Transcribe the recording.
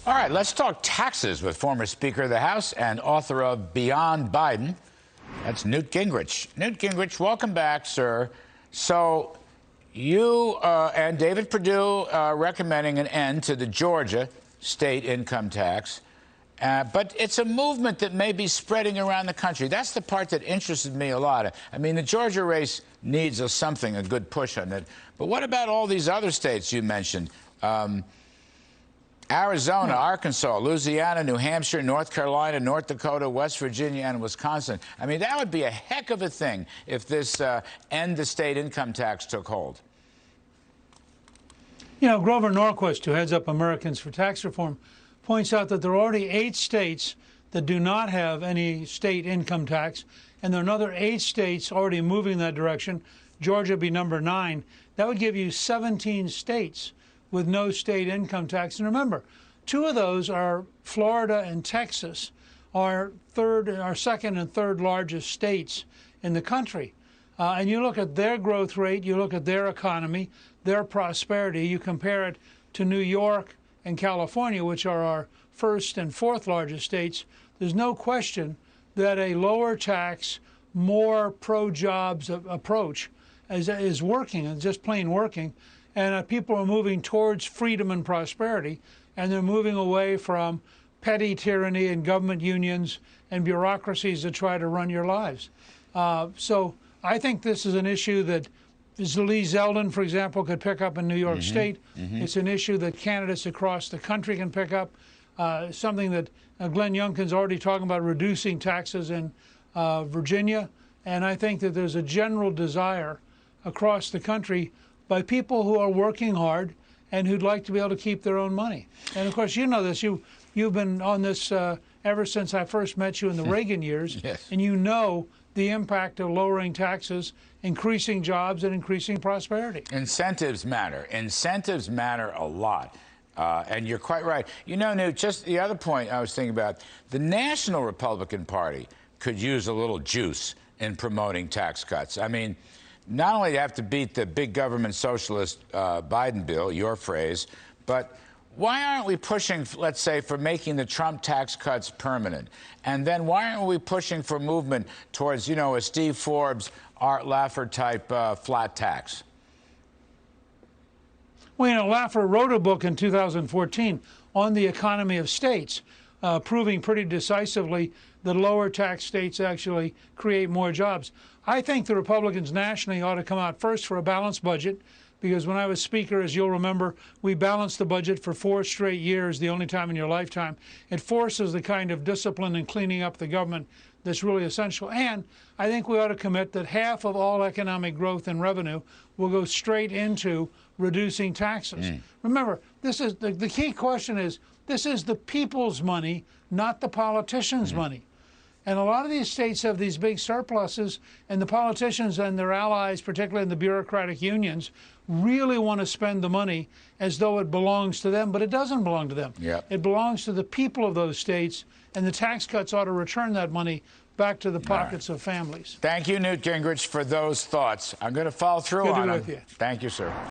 All right, let's talk taxes with former Speaker of the House and author of Beyond Biden. That's Newt Gingrich. Newt Gingrich, welcome back, sir. So you and David Perdue recommending an end to the Georgia state income tax. But it's a movement that may be spreading around the country. That's the part that interested me a lot. I mean, the Georgia race needs a good push on it. But what about all these other states you mentioned? Arizona, Arkansas, Louisiana, New Hampshire, North Carolina, North Dakota, West Virginia, and Wisconsin. I mean, that would be a heck of a thing if this end the state income tax took hold. You know, Grover Norquist, who heads up Americans for Tax Reform, points out that there are already 8 states that do not have any state income tax, and there are another 8 states already moving in that direction. Georgia would be number 9. That would give you 17 states with no state income tax. And remember, 2 of those are Florida and Texas, our second and third largest states in the country. And you look at their growth rate, you look at their economy, their prosperity, you compare it to New York and California, which are our first and fourth largest states. There's no question that a lower tax, more pro-jobs approach is working, and just plain working. And people are moving towards freedom and prosperity, and they're moving away from petty tyranny and government unions and bureaucracies that try to run your lives. So I think this is an issue that Lee Zeldin, for example, could pick up in New York State. It's an issue that candidates across the country can pick up, something that Glenn Youngkin's already talking about, reducing taxes in Virginia. And I think that there's a general desire across the country by people who are working hard and who'd like to be able to keep their own money. And of course, you know this. You've been on this ever since I first met you in the Reagan years. Yes. And you know the impact of lowering taxes, increasing jobs, and increasing prosperity. Incentives matter. Incentives matter a lot. And you're quite right. You know, Newt, just the other point I was thinking about, the National Republican Party could use a little juice in promoting tax cuts. I mean, not only do you have to beat the big government socialist Biden bill, your phrase, but why aren't we pushing, let's say, for making the Trump tax cuts permanent? And then why aren't we pushing for movement towards, you know, a Steve Forbes, Art Laffer type flat tax? Well, you know, Laffer wrote a book in 2014 on the economy of states, proving pretty decisively that lower tax states actually create more jobs. I think the Republicans nationally ought to come out first for a balanced budget, because when I was Speaker, as you'll remember, we balanced the budget for 4 straight years, the only time in your lifetime. It forces the kind of discipline and cleaning up the government that's really essential. And I think we ought to commit that half of all economic growth and revenue will go straight into reducing taxes. Remember, this is the key question is, this is the people's money, not the politicians' money. And a lot of these states have these big surpluses, and the politicians and their allies, particularly in the bureaucratic unions, really want to spend the money as though it belongs to them, but it doesn't belong to them. Yep. It belongs to the people of those states, and the tax cuts ought to return that money back to the pockets of families. Thank you, Newt Gingrich, for those thoughts. I'm going to follow through Good to on be them. with you. Thank you, sir.